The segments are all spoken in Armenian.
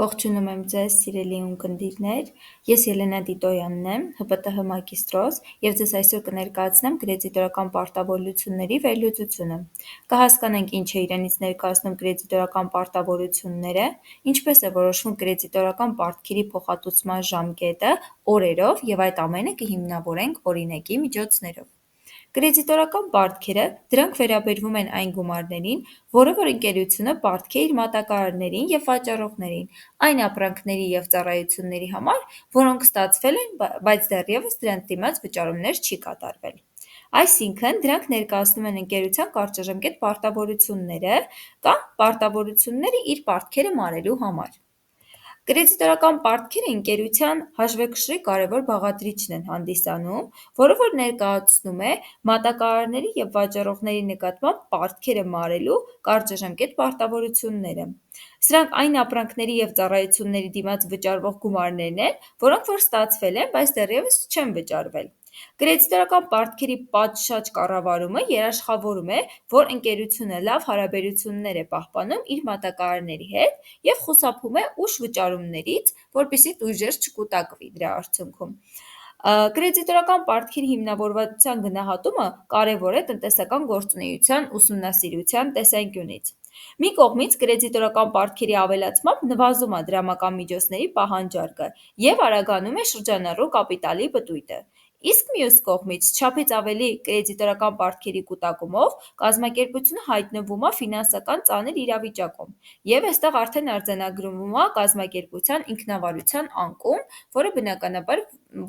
Ողջունում եմ ձեզ, սիրելի ունկնդիրներ, ես Ելենա Տիտոյանն եմ, ՀՊՏՀ մագիստրոս, և ձեզ այսօր կներկայացնեմ կրեդիտորական պարտավորությունների վերլուծությունը։ Կհասկանանք ինչ է իրենից ներկայացնում կրեդիտորական պարտավորությունները, ինչպես է որոշվում կրեդիտորական պարտքերի փոխհատուցման ժամկետը օրերով և այդ ամենը կհիմնավորենք օրինագի միջոցներով։ Կրեդիտորական պարտքերը դրանք վերաբերվում են այն գումարներին, որը որ ընկերությունը պարտքի է իր մատակարարներին և վաճառողներին, այն ապրանքների և ծառայությունների համար, որոնք ստացվել են, բայց դեռևս դրանց դիմաց վճարումներ չի կատարվել։ Այսինքն, դրանք ներկայացնում են ընկերության կարճաժամկետ պարտավորությունները կամ պարտավորությունները իր պարտքերը մարելու համար։ Կրեդիտորական պարտքերը ընկերության հաշվեկշռի կարևոր բաղադրիչն են հանդիսանում, որը որ ներկայացնում է մատակարարների և վաճառողների նկատմամբ պարտքերը մարելու կարճաժամկետ պարտավորությունները։ Սրանք այն ապրանքների և ծառայությունների դիմաց վճարվող գումարներն են, որոնք որ ստացվել են, բայց դեռևս չեն վճարվել։ Կրեդիտորական պարտքերի պատշաճ կառավարումը երաշխավորում է, որ ընկերությունը լավ հարաբերություններ է պահպանում իր մատակարարների հետ և խուսափում է ուշ վճարումներից, որպեսզի տույժեր չկուտակվի դրա արդյունքում։ Կրեդիտորական պարտքերի հիմնավորվածության գնահատումը կարևոր է տնտեսական գործունեության ուսումնասիրության տեսանկյունից։ Մի կողմից կրեդիտորական պարտքերի ավելացմամբ նվազում է դրամական միջոցների պահանջարկը և արագանում է շրջանառու կապիտալի պտույտը։ Իսկ մյուս կողմից, չափից ավելի կրեդիտորական պարտքերի կուտակումով կազմակերպությունը հայտնվում է ֆինանսական ծանր իրավիճակում, և այստեղ արդեն արձանագրվում է կազմակերպության ինքնավարության անկում, որը բնականաբար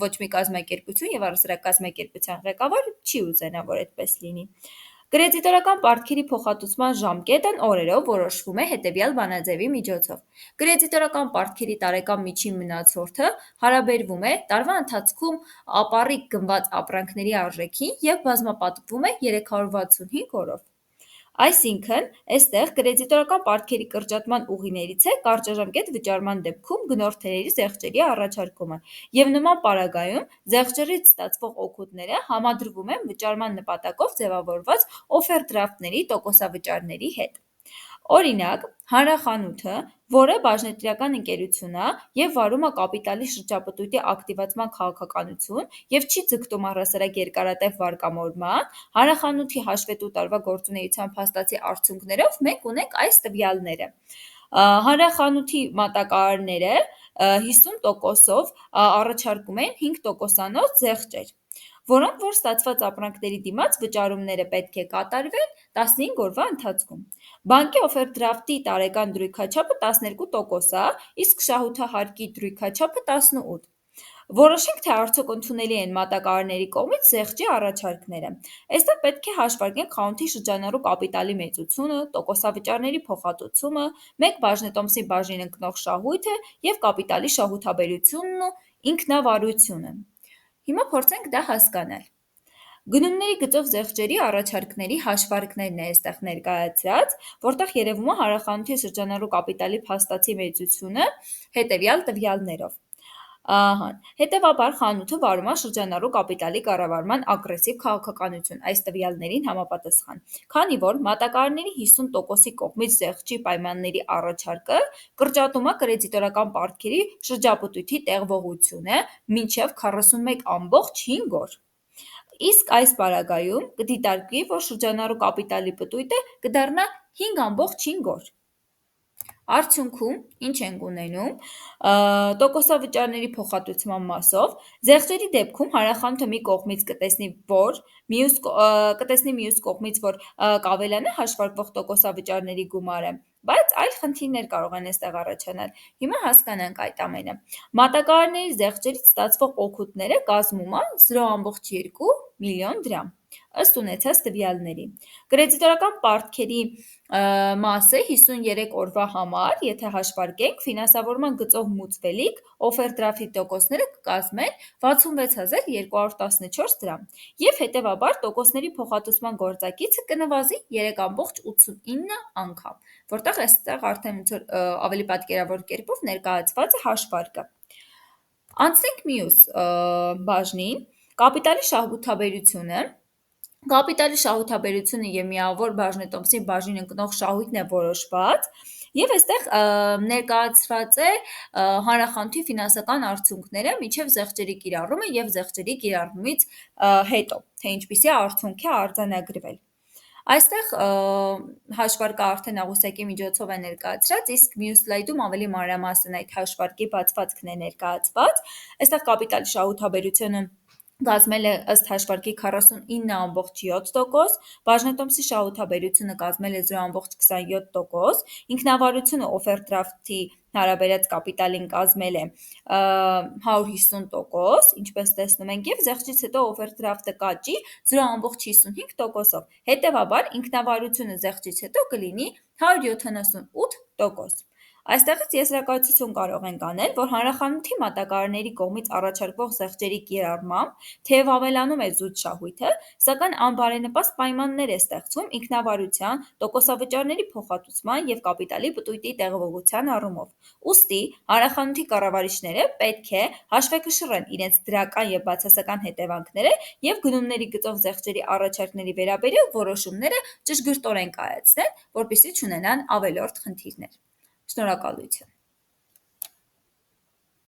ոչ մի կազմակերպություն և առհասարակ կազմակերպության ղեկավար չի ուզենա, որ այդպես լինի։ Կրեդիտորական պարտքերի փոխհատուցման ժամկետն օրերով որոշվում է հետևյալ բանաձևի միջոցով։ Կրեդիտորական պարտքերի տարեկան միջին մնացորդը հարաբերվում է տարվա ընթացքում ապառիկ գնված ապրանքների արժեքին և բազմապատկվում է 365 օրով։ Այսինքն, այստեղ կրեդիտորական պարտքերի կրճատման ուղիներից է կարճաժամկետ վճարման դեպքում գնորդների զեղչերի առաջարկումը, և նման պարագայում զեղչերից ստացվող օգուտները համադրվում են վճարման նպատակով ձևավորված օվերդրաֆտների տոկոսավճարների հետ։ Օրինակ, հանրախանութը, որը բաժնետիրական ընկերություն է և վարում է կապիտալի շրջապտույտի ակտիվացման քաղաքականություն և չի ձգտում առհասարակ երկարատև վարկամորման, հանրախանութի հաշվետու տարվա գործունեության փաստացի արդյունքներով մենք ունենք այս տվյալները։ Հանրախանութի մատակարարները 50%-ով առաջարկում են 5%-անոց զեղչեր, որոնք որ ստացված ապրանքների դիմաց վճարումները պետք է կատարվեն 15 օրվա ընթացքում։ Բանկի օվերդրաֆտի տարեկան դրույքաչափը 12% է, իսկ շահութահարկի դրույքաչափը 18%։ Որոշենք, թե արդյոք ընդունելի են մատակարարների կողմից զեղչի առաջարկները։ Այստեղ պետք է հաշվարկենք խանութի շրջանառու կապիտալի մեծությունը, տոկոսավճարների փոխհատուցումը, մեկ բաժնետոմսի բաժին ընկնող շահույթը և կապիտալի շահութաբերությունն ու ինքնավարությունը։ Հիմա փորձենք դա հասկանալ։ Գնումների գծով զեղչերի առաջարկների հաշվարկներն է այստեղ ներկայացրած, որտեղ երևում է հանրախանութի շրջանառու կապիտալի փաստացի մեծությունը հետևյալ տվյալներով։ Հետևաբար խանութը վարում է շրջանառու կապիտալի կառավարման ագրեսիվ քաղաքականություն այս տվյալներին համապատասխան, քանի որ մատակարարների 50%-ի կողմից զեղչի պայմանների առաջարկը կրճատում է կրեդիտորական պարտքերի շրջապտույտի տեղվողությունը մինչև 41,5 օր։ Իսկ այս պարագայում կդիտարկվի, որ շրջանառու կապիտալի պտույտը կդառնա 5,5 օր։ Արդյունքում ինչ ենք ունենում, տոկոսավճարների փոխհատուցման մասով զեղչերի դեպքում հանրախանութը մի կողմից կտեսնի մյուս կողմից, որ կավելանա հաշվարկվող տոկոսավճարների գումարը, բայց այլ խնդիրներ կարող են այստեղ առաջանալ։ Հիմա հասկանանք այդ ամենը։ Մատակարարների զեղչերից ստացվող օգուտները կազմում է 0,2 միլիոն դրամ, ըստ ունեցած տվյալների։ Կրեդիտորական պարտքերի մասը 53 օրվա համար, եթե հաշվարկենք, ֆինանսավորման գծով մուծվելիք օվերդրաֆտի տոկոսները կկազմեն 66,214 դրամ, և հետևաբար տոկոսների փոխհատուցման գործակիցը կնվազի 3,89 անգամ, որտեղ այստեղ արդեն ավելի պատկերավոր կերպով ներկայացված է հաշվարկը։ Անցնենք մյուս բաժնին՝ կապիտալի շահութաբերությունը։ Կապիտալի շահութաբերությունը և միավոր բաժնետոմսի բաժին ընկնող շահույթն է որոշված Եվ այստեղ ներկայացված է հանրախանութի ֆինանսական արդյունքները մինչև զեղչերի կիրառումը եւ զեղչերի կիրառումից հետո, թե ինչպիսի արդյունք է արձանագրվել։ Այստեղ հաշվարկը արդեն աղյուսակի միջոցով է ներկայացրած, իսկ մյուս սլայդում ավելի մանրամասն այդ հաշվարկի բացվածքն է ներկայացված։ Այստեղ կապիտալի շահութաբերությունը կազմել է ըստ հաշվարկի 49,7%, բաժնետոմսի շահութաբերությունը կազմել է 0,27%, ինքնավարությունը օվերդրաֆթի հարաբերած կապիտալին կազմել է 150%, ինչպես տեսնում ենք, եւ զեղչից հետո օվերդրաֆտը կաճի 0,55%-ով։ Հետևաբար ինքնավարությունը զեղչից հետո կլինի 178%։ Այստեղից եզրակացություն կարող ենք անել, որ հանրախանութի մատակարարների կողմից առաջարկվող զեղչերի կիրառմամբ թեև ավելանում է զուտ շահույթը, սակայն անբարենպաստ պայմաններ է ստեղծվում ինքնավարության, տոկոսավճարների փոխհատուցման և կապիտալի պտույտի տեղողության առումով։ Ուստի հանրախանութի կառավարիչները պետք է հաշվեկշռեն իրենց դրական և բացասական հետևանքները և գնումների գծով զեղչերի առաջարկների վերաբերյալ որոշումները ճշգրտորեն կայացնեն, որպեսզի չունենան ավելորդ խնդիրներ։ Շնորհակալություն։